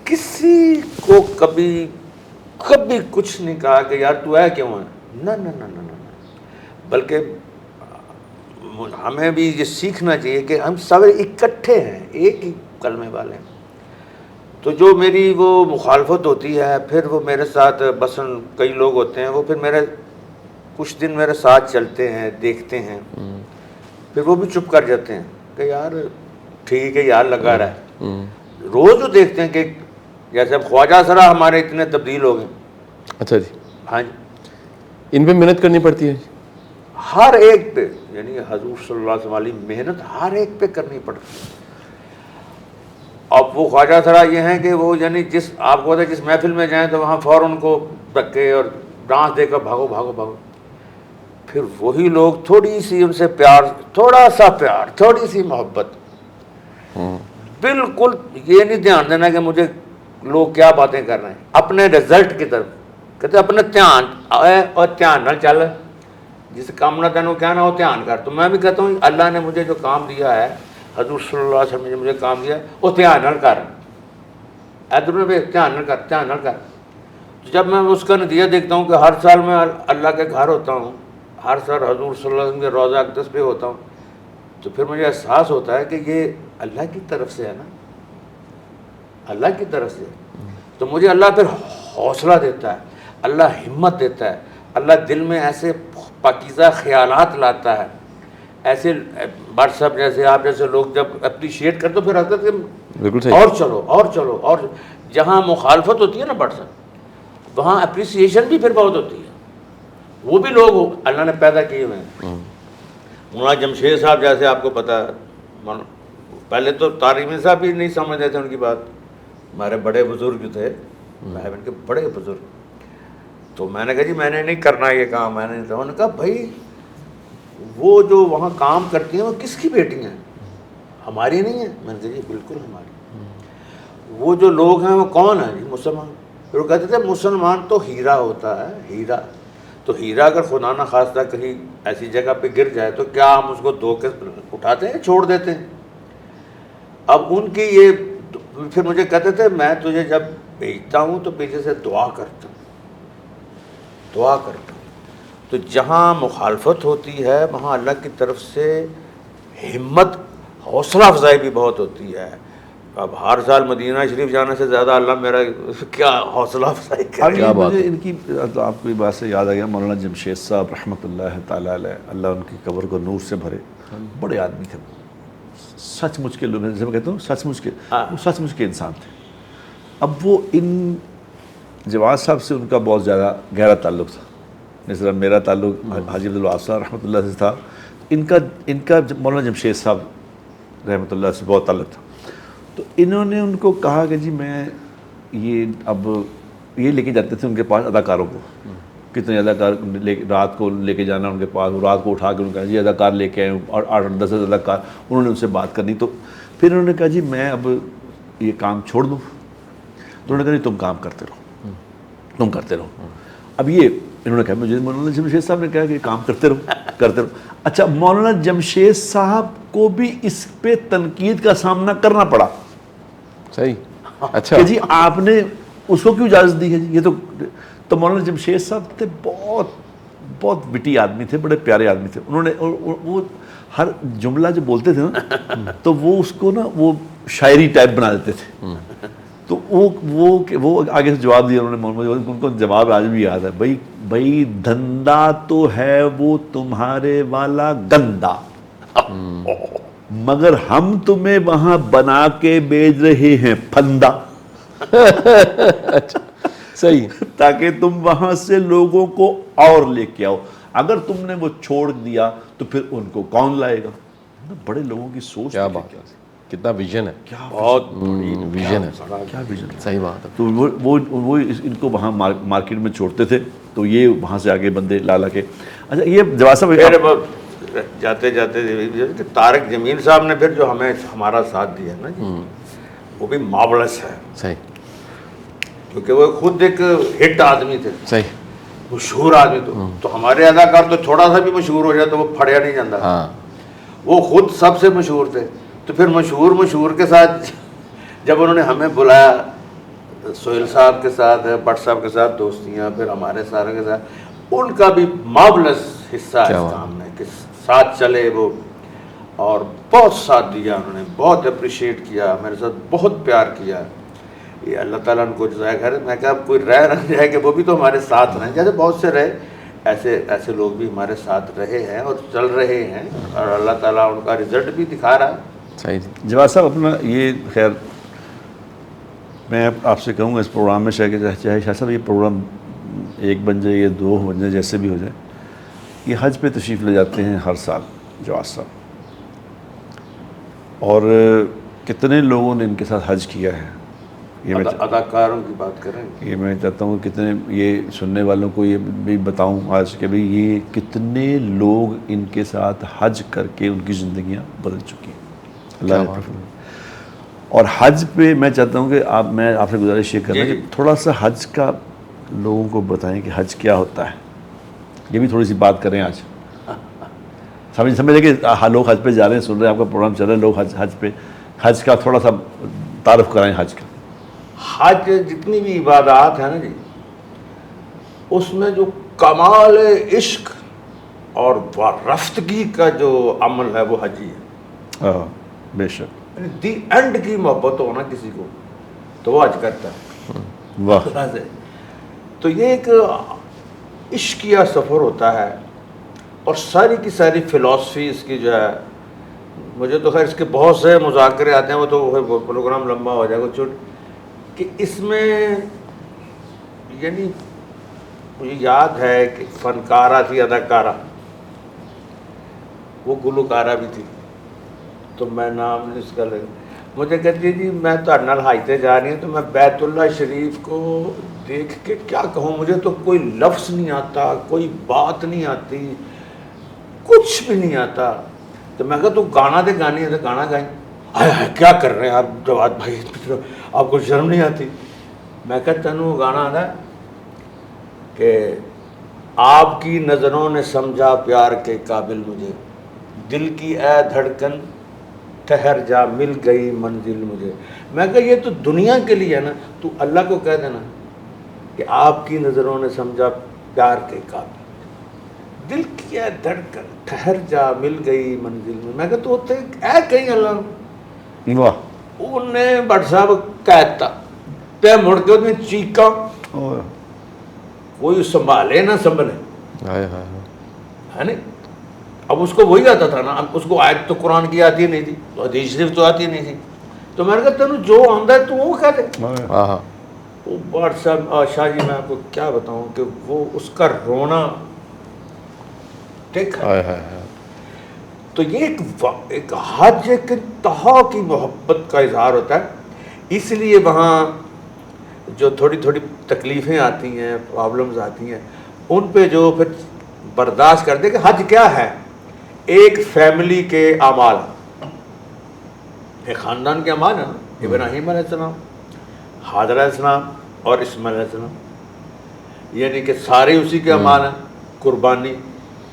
کسی کو کبھی کچھ نہیں کہا کہ یار تو ہے کیوں ہے، نہ. بلکہ ہمیں بھی یہ سیکھنا چاہیے کہ ہم سب اکٹھے ہیں، ایک ہی کلمے والے ہیں. تو جو میری وہ مخالفت ہوتی ہے، پھر وہ میرے ساتھ بسن کئی لوگ ہوتے ہیں، وہ پھر میرے کچھ دن میرے ساتھ چلتے ہیں، دیکھتے ہیں، پھر وہ بھی چپ کر جاتے ہیں کہ یار ٹھیک ہے یار لگا رہا ہے. روز جو دیکھتے ہیں کہ جیسے اب خواجہ سرا ہمارے اتنے تبدیل ہو گئے. اچھا جی. ہاں جی. ان پہ محنت کرنی پڑتی ہے ہر ایک پہ، یعنی حضور صلی اللہ علیہ وسلم والی محنت ہر ایک پہ کرنی پڑتی ہے. اب وہ خواجہ سرا یہ ہیں کہ وہ یعنی جس آپ کو جس محفل میں جائیں تو وہاں فوراً کو دھکے اور ڈانس دے کر بھاگو. پھر وہی لوگ تھوڑی سی ان سے پیار، تھوڑا سا پیار، تھوڑی سی محبت، بالکل یہ نہیں دھیان دینا کہ مجھے لوگ کیا باتیں کر رہے ہیں، اپنے رزلٹ کی طرف کہتے اپنے دھیان اور دھیان نہ چل، جس کام نہ تینوں کیا نہ ہو دھیان کر. تو میں بھی کہتا ہوں اللہ نے مجھے جو کام دیا ہے، حضور صلی اللہ علیہ وسلم نے مجھے کام دیا ہے، وہ دھیان نہ کر، ادھر میں دھیان نہ کر. جب میں اس کا نتیجہ دیکھتا ہوں کہ ہر سال میں اللہ کے گھر ہوتا ہوں، ہر سال حضور صلی اللہ علیہ وسلم کے روضہ اقدس پہ ہوتا ہوں، تو پھر مجھے احساس ہوتا ہے کہ یہ اللہ کی طرف سے ہے نا، اللہ کی طرف سے. تو مجھے اللہ پھر حوصلہ دیتا ہے، اللہ ہمت دیتا ہے، اللہ دل میں ایسے پاکیزہ خیالات لاتا ہے. ایسے بٹ صاحب جیسے آپ جیسے لوگ جب اپریشیٹ کرتے پھر آتا ہے بالکل اور چلو. اور جہاں مخالفت ہوتی ہے نا بٹ صاحب، وہاں اپریسیشن بھی پھر بہت ہوتی ہے. وہ بھی لوگ اللہ نے پیدا کیے ہوئے ہیں. مولانا جمشید صاحب جیسے آپ کو پتہ ہے، پہلے تو تاریمی صاحب بھی نہیں سمجھتے تھے ان کی بات، ہمارے بڑے بزرگ تھے بہن کے بڑے بزرگ. تو میں نے کہا جی میں نے نہیں کرنا یہ کام, میں نے. انہوں نے کہا بھائی وہ جو وہاں کام کرتی ہیں وہ کس کی بیٹی ہیں, ہماری نہیں ہیں؟ میں نے کہا جی بالکل ہماری. وہ جو لوگ ہیں وہ کون ہیں؟ جی مسلمان. پھر وہ کہتے تھے مسلمان تو ہیرا ہوتا ہے, ہیرا. تو ہیرا اگر خدا نہ خواستہ کہیں ایسی جگہ پہ گر جائے تو کیا ہم اس کو دھو کے اٹھاتے ہیں, چھوڑ دیتے ہیں؟ اب ان کی یہ پھر مجھے کہتے تھے میں تجھے جب بھیجتا ہوں تو پیچھے سے دعا کرتا ہوں, دعا کرتا ہوں. تو جہاں مخالفت ہوتی ہے وہاں اللہ کی طرف سے ہمت, حوصلہ افزائی بھی بہت ہوتی ہے. اب ہر سال مدینہ شریف جانے سے زیادہ اللہ میرا کیا حوصلہ افزائی کرے. ابھی مجھے ان کی آپ کو یہ بات سے یاد آ گیا, مولانا جمشید صاحب رحمۃ اللہ تعالیٰ علیہ, اللہ ان کی قبر کو نور سے بھرے, بڑے آدمی تھے, سچ مچ کے لوگ, جیسے میں کہتا ہوں سچ مچ کے, وہ سچ مچ کے انسان تھے. اب وہ ان جواد صاحب سے ان کا بہت زیادہ گہرا تعلق تھا, جس طرح میرا تعلق حاجی عبدالوہاب صاحب رحمۃ اللہ سے تھا, ان کا مولانا جمشید صاحب رحمۃ اللہ سے بہت تعلق تھا. تو انہوں نے ان کو کہا کہ جی میں یہ اب یہ لے کے جاتے تھے ان کے پاس اداکاروں کو, کتنے اداکار رات کو لے کے جانا ان کے پاس, رات کو اٹھا کے ان کا جی اداکار لے کے آئے, اور 8-10 اداکار, انہوں نے ان سے بات کرنی. تو پھر انہوں نے کہا جی میں اب یہ کام چھوڑ دوں. تو انہوں نے کہا نہیں تم کام کرتے رہو, تم کرتے رہو. اب یہ انہوں نے کہا مجھے مولانا جمشید صاحب نے کہا کہ کام کرتے رہو. اچھا, مولانا جمشید صاحب کو بھی اس پہ تنقید کا سامنا کرنا پڑا. صحیح, اچھا کہ جی آپ نے اس کو کیوں اجازت دی ہے جی, یہ تو مولانا جمشید صاحب تھے بہت بہت وٹی آدمی تھے, بڑے پیارے آدمی تھے. انہوں نے وہ ہر جملہ جو بولتے تھے نا تو وہ اس کو نا وہ شاعری ٹائپ بنا دیتے تھے. تو وہ آگے سے جواب دیا انہوں نے, ان کو جواب آج بھی یاد ہے, بھائی دھندا تو ہے وہ تمہارے والا گندا, مگر ہم تمہیں وہاں بنا کے بیچ رہے ہیں پھندا. اچھا صحیح, تاکہ تم وہاں سے لوگوں کو اور لے کے آؤ. اگر تم نے وہ چھوڑ دیا تو پھر ان کو کون لائے گا. بڑے لوگوں کی سوچ, کیا بات ہے, کتنا ویژن ہے, بہت ویژن ہے, کیا ویژن ہے. صحیح بات ہے. تو وہ ان کو وہاں مارکیٹ میں چھوڑتے تھے, تو یہ وہاں سے آگے بندے لا کے. اچھا یہ جواد صاحب جاتے جاتے طارق جمیل صاحب نے پھر جو ہمیں ہمارا ساتھ دیا نا جی, وہ بھی مارولس ہے. صحیح, کیونکہ وہ خود ایک ہٹ آدمی تھے, صحیح, مشہور آدمی. تو ہمارے اداکار تو تھوڑا سا بھی مشہور ہو جائے تو وہ پھڑیا نہیں جاتا. ہاں, وہ خود سب سے مشہور تھے. تو پھر مشہور کے ساتھ جب انہوں نے ہمیں بلایا, سہیل صاحب کے ساتھ, بٹ صاحب کے ساتھ دوستیاں, پھر ہمارے سارے کے ساتھ, ان کا بھی مارولس حصہ ہے اس کام میں کہ ساتھ چلے وہ, اور بہت ساتھ دیا انہوں نے, بہت اپریشیٹ کیا, میرے ساتھ بہت پیار کیا. یہ اللہ تعالیٰ ان کو جزائے خیر. میں کہا کوئی رہ نہ جائے کہ وہ بھی تو ہمارے ساتھ رہیں, جیسے بہت سے رہے ایسے لوگ بھی ہمارے ساتھ رہے ہیں اور چل رہے ہیں, اور اللہ تعالیٰ ان کا رزلٹ بھی دکھا رہا ہے. صحیح. جواد صاحب اپنا یہ خیر میں آپ سے کہوں گا اس پروگرام میں چاہے شاہ صاحب یہ پروگرام 1 بن جائے یا 2 بن جائے, جیسے بھی ہو جائے, یہ حج پہ تشریف لے جاتے ہیں ہر سال جواد صاحب, اور کتنے لوگوں نے ان کے ساتھ حج کیا ہے. یہ میں اداکاروں کی بات کریں, یہ میں چاہتا ہوں کتنے یہ سننے والوں کو یہ بھی بتاؤں آج کہ بھئی یہ کتنے لوگ ان کے ساتھ حج کر کے ان کی زندگیاں بدل چکی ہیں. اللہ نے اور حج پہ میں چاہتا ہوں کہ میں آپ سے گزارش یہ کرنا کہ تھوڑا سا حج کا لوگوں کو بتائیں کہ حج کیا ہوتا ہے. یہ بھی تھوڑی سی بات کریں آج. سمجھ کہ لوگ حج پہ جا رہے ہیں, سن رہے ہیں, آپ کا پروگرام چل رہا ہے, لوگ حج پہ, حج کا تھوڑا سا تعارف کرائیں حج کا. حج جتنی بھی عبادات ہیں نا جی, اس میں جو کمال عشق اور رفتگی کا جو عمل ہے وہ حج ہی ہے. بے شک, دی اینڈ کی محبت ہونا کسی کو تو وہ حج کرتا ہے. واہ. تو یہ ایک عشقیہ سفر ہوتا ہے, اور ساری کی ساری فلاسفی اس کی جو ہے, مجھے تو خیر اس کے بہت سے مذاکرے آتے ہیں, وہ تو پروگرام لمبا ہو جائے گا, کہ اس میں یعنی مجھے یاد ہے کہ فنکارہ تھی, اداکارہ, وہ گلوکارہ بھی تھی, تو میں نام نہیں اس کا لے, مجھے کہتی ہے جی میں تو نال حاجتے جا رہی ہوں تو میں بیت اللہ شریف کو دیکھ کے کیا کہوں, مجھے تو کوئی لفظ نہیں آتا, کوئی بات نہیں آتی, کچھ بھی نہیں آتا. تو میں کہا تو گانا دے گانی ہے تو گانا گائیں. ہائے کیا کر رہے ہیں آپ جواد بھائی, آپ کو شرم نہیں آتی؟ میں کہا تینوں گانا آنا کہ آپ کی نظروں نے سمجھا پیار کے قابل مجھے, دل کی اے دھڑکن ٹھہر جا مل گئی منزل مجھے. میں کہا یہ تو دنیا کے لیے ہے نا, تو اللہ کو کہہ دینا کہ آپ کی نظروں نے سمجھا پیار کے قابل, دل کی اے دھڑکن ٹھہر جا مل گئی منزل میں. میں کہا تو ہوتے اے کہیں اللہ واہ, انہیں بٹ صاحب کہتا تے مڑ کے انہیں چیکا, کوئی سنبھالے نہ سنبھلے ہے نہیں. اب اس کو وہی آتا تھا نا, اس کو آیت تو قرآن کی آتی نہیں تھی, تو حدیث شریف تو آتی نہیں تھی, تو میں نے کہا تینوں جو آندا ہے تو وہ کہہ دے. وہ بٹ صاحب شاہ جی میں آپ کو کیا بتاؤں کہ وہ اس کا رونا دیکھا. تو یہ ایک حج ایک انتہا کی محبت کا اظہار ہوتا ہے. اس لیے وہاں جو تھوڑی تھوڑی تکلیفیں آتی ہیں, پرابلمز آتی ہیں, ان پہ جو پھر برداشت کر دے کہ حج کیا ہے, ایک فیملی کے اعمال, ایک خاندان کے اعمال ہیں. ابراہیم علیہ السلام, حاجر علیہ السلام اور اسماعیل علیہ السلام, یعنی کہ سارے اسی کے اعمال ہیں. قربانی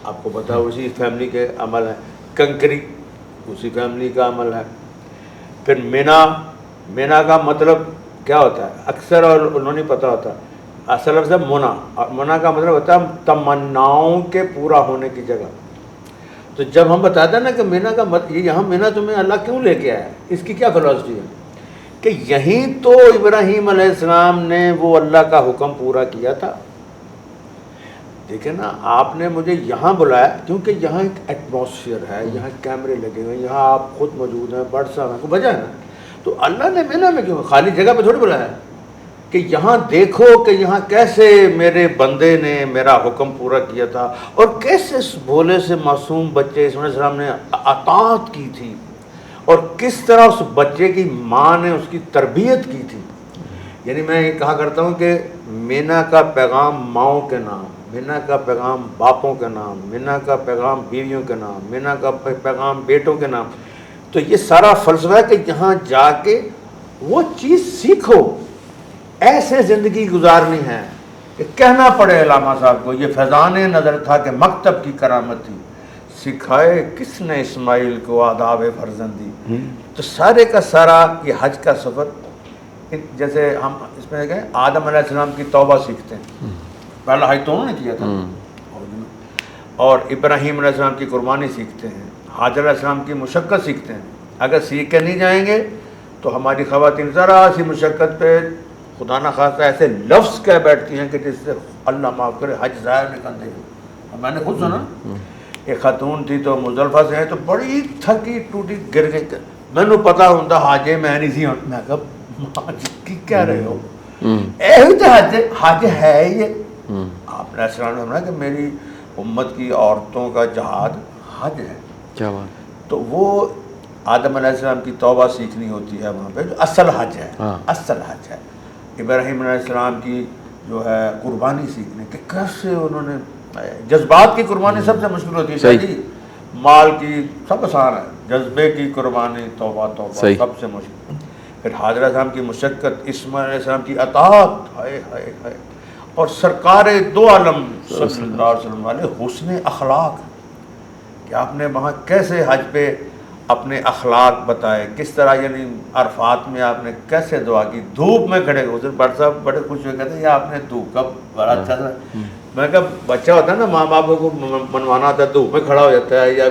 آپ کو پتہ اسی فیملی کے عمل ہے. کنکری اسی فیملی کا عمل ہے. پھر مینا کا مطلب کیا ہوتا ہے اکثر اور انہوں نے پتہ ہوتا ہے, اصل لفظ ہے منا, اور منا کا مطلب ہوتا ہے تمناؤں کے پورا ہونے کی جگہ. تو جب ہم بتاتے ہیں نا کہ مینا کا یہاں مینا تمہیں اللہ کیوں لے کے آیا, اس کی کیا فلسفی ہے کہ یہیں تو ابراہیم علیہ السلام نے وہ اللہ کا حکم پورا کیا تھا. دیکھیں نا, آپ نے مجھے یہاں بلایا کیونکہ یہاں ایک ایٹماسفیئر ہے, یہاں کیمرے لگے ہوئے ہیں, یہاں آپ خود موجود ہیں, بڑھ صاحب کو وجہ ہے نا. تو اللہ نے مینا میں کیوں, خالی جگہ پہ تھوڑی بلایا کہ یہاں دیکھو کہ یہاں کیسے میرے بندے نے میرا حکم پورا کیا تھا, اور کیسے اس بھولے سے معصوم بچے اسماعیل علیہ السلام نے اطاعت کی تھی, اور کس طرح اس بچے کی ماں نے اس کی تربیت کی تھی. یعنی میں یہ کہا کرتا ہوں کہ مینا کا پیغام ماؤں کے نام, مینا کا پیغام باپوں کے نام, مینا کا پیغام بیویوں کے نام, مینا کا پیغام بیٹوں کے نام. تو یہ سارا فلسفہ ہے کہ یہاں جا کے وہ چیز سیکھو. ایسے زندگی گزارنی ہے کہ کہنا پڑے علامہ صاحب کو یہ فیضان نظر تھا کہ مکتب کی کرامت تھی, سکھائے کس نے اسماعیل کو آداب فرزندی. تو سارے کا سارا یہ حج کا سفر, جیسے ہم اس میں گئے آدم علیہ السلام کی توبہ سیکھتے ہیں, پہلا حج تو انہوں نے کیا تھا, اور ابراہیم علیہ السلام کی قربانی سیکھتے ہیں, حاجر علیہ السلام کی مشقت سیکھتے ہیں. اگر سیکھ کے نہیں جائیں گے تو ہماری خواتین ذرا سی مشقت پہ خدا نہ خواستہ ایسے لفظ کہہ بیٹھتی ہیں کہ جس سے اللہ معاف کرے حج ضائع نکل دے گا. میں نے خود سنا, ایک خاتون تھی تو مزدلفہ سے ہے تو بڑی تھکی ٹوٹی گر گئی. میں نے پتا ہوتا حاجے میں نہیں سی, میں کہا کی کہہ رہے ہو, یہ تو حج ہے. یہ آپ نے اسلام نے کہ میری امت کی عورتوں کا جہاد حج ہے. کیا بات. تو وہ آدم علیہ السلام کی توبہ سیکھنی ہوتی ہے وہاں پہ, جو اصل حج ہے. اصل حج ہے ابراہیم علیہ السلام کی جو ہے قربانی سیکھنے کہ کیسے انہوں نے, جذبات کی قربانی سب سے مشکل ہوتی ہے جی, مال کی سب آسان ہے, جذبے کی قربانی توبہ سب سے مشکل. پھر حاجر علیہ السلام کی مشقت, اسماعیل علیہ السلام کی اطاعت, ہائے ہائے ہائے, اور سرکار دو عالم صلی اللہ علیہ وسلم والے حسن اخلاق کہ آپ نے وہاں کیسے حج پہ اپنے اخلاق بتائے, کس طرح یعنی عرفات میں آپ نے کیسے دعا کی, دھوپ میں کھڑے ہوئے. بٹ صاحب بڑے خوش ہوئے, کہتے ہیں یہ آپ نے دھوپ کا بڑا اچھا تھا. میں کہا بچہ ہوتا ہے نا, ماں باپ کو منوانا ہوتا ہے, دھوپ میں کھڑا ہو جاتا ہے یا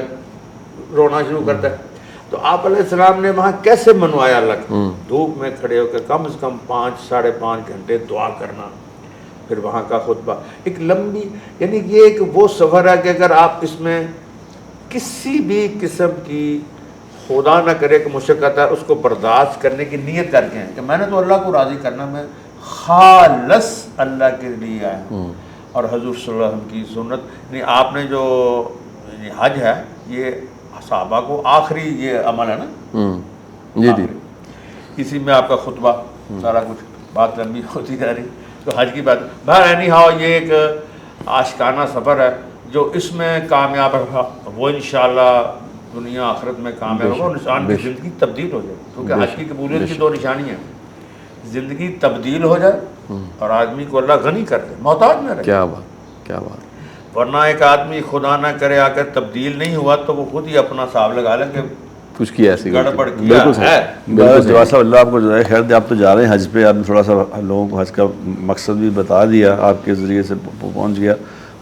رونا شروع کرتا ہے, تو آپ علیہ السلام نے وہاں کیسے منوایا اللہ کو, دھوپ میں کھڑے ہو کے کم از کم 5-5.5 گھنٹے دعا کرنا, پھر وہاں کا خطبہ, ایک لمبی, یعنی یہ ایک وہ سفر ہے کہ اگر آپ اس میں کسی بھی قسم کی خدا نہ کرے کہ مشقت ہے, اس کو برداشت کرنے کی نیت کر کے ہیں کہ میں نے تو اللہ کو راضی کرنا, میں خالص اللہ کے لیے آیا ہوں. اور حضور صلی اللہ علیہ وسلم کی سنت, یعنی آپ نے جو حج ہے یہ صحابہ کو آخری یہ عمل ہے نا, جی جی, کسی میں آپ کا خطبہ سارا کچھ بات لمبی ہوتی جا رہی. تو حج کی بات باہر اینی ہاؤ یہ ایک عاشقانہ سفر ہے جو اس میں کامیاب ہے وہ انشاءاللہ دنیا آخرت میں کامیاب ہوگا اور انسان کی زندگی تبدیل ہو جائے. کیونکہ حج کی قبولیت کی 2 نشانیاں ہیں, زندگی تبدیل ہو جائے اور آدمی کو اللہ غنی کر دے, محتاج نہ رہے. کیا بات, کیا بات. ورنہ ایک آدمی خدا نہ کرے آ کر تبدیل نہیں ہوا تو وہ خود ہی اپنا حساب لگا لیں کہ کچھ کیا ایسی گڑبڑ کیا بالکل صحیح, ہے. بالکل جواد صاحب اللہ آپ کو جو ہے خیر دے. آپ تو جا رہے ہیں حج پہ, آپ نے تھوڑا سا لوگوں کو حج کا مقصد بھی بتا دیا, آپ کے ذریعے سے پہنچ گیا.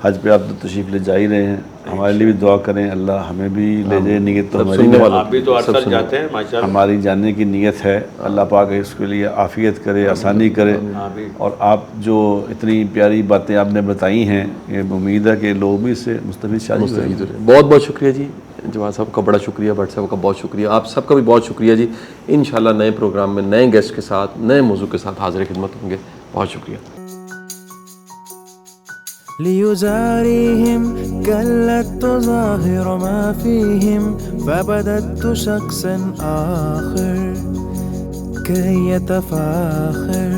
حج پہ آپ تو تشریف لے جا ہی رہے ہیں, ہمارے لیے بھی دعا کریں, اللہ ہمیں بھی لے جائے. نیت تو ہماری سننے والا آپ بھی تو ہر سال جاتے ہیں ماشاءاللہ. ہماری جاننے کی نیت ہے, اللہ پاک اس کے لیے عافیت کرے, آسانی کرے. اور آپ جو اتنی پیاری باتیں آپ نے بتائی ہیں, یہ امید ہے کہ لوگ بھی اس سے مستفید شامل ہوئے. بہت بہت شکریہ جی جواد صاحب کا, بڑا شکریہ. بٹ صاحب کا بہت شکریہ, آپ سب کا بھی بہت شکریہ جی. انشاءاللہ نئے پروگرام میں نئے گیسٹ کے ساتھ نئے موضوع کے ساتھ حاضر خدمت ہوں گے. بہت شکریہ. ليزاريهم قلت تظاهر ما فيهم فبدت شخصا آخر كي يتفاخر